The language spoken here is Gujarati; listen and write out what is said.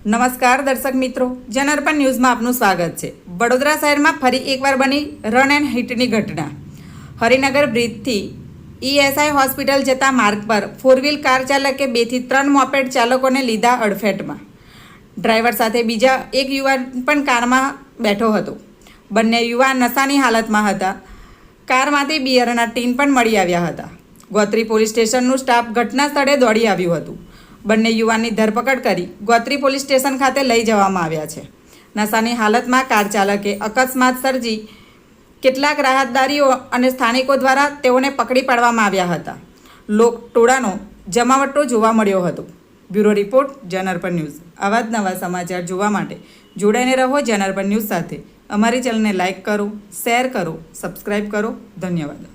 નમસ્કાર દર્શક મિત્રો, જનઅર્પણ ન્યૂઝમાં આપનું સ્વાગત છે। વડોદરા શહેરમાં ફરી એકવાર બની રન એન્ડ હિટની ઘટના। હરિનગર બ્રિજથી ઈએસઆઈ હોસ્પિટલ જતા માર્ગ પર ફોર વ્હીલ કાર ચાલકે 2 થી 3 મોપેડ ચાલકોને લીધા અડફેટમાં। ડ્રાઈવર સાથે બીજા એક યુવાન પણ કારમાં બેઠો હતો। બંને યુવાન નશાની હાલતમાં હતા। કારમાંથી બિયરના ટીન પણ મળી આવ્યા હતા। ગોત્રી પોલીસ સ્ટેશનનું સ્ટાફ ઘટના સ્થળે દોડી આવ્યું હતું। બંને યુવાનની ધરપકડ કરી ગોત્રી પોલીસ સ્ટેશન ખાતે લઈ જવામાં આવ્યા છે। નશાની હાલતમાં કાર ચાલકે અકસ્માત સર્જી કેટલાક રાહતદારીઓ અને સ્થાનિકો દ્વારા તેઓને પકડી પાડવામાં આવ્યા હતા। લોક ટોળાનો જમાવટો જોવા મળ્યો હતો। Bureau report, Janarpan news. આવા જ નવા સમાચાર જોવા માટે જોડાઈને રહો જનઅર્પણ ન્યૂઝ સાથે। અમારી ચેનલને લાઇક કરો, શેર કરો, સબસ્ક્રાઈબ કરો। ધન્યવાદ।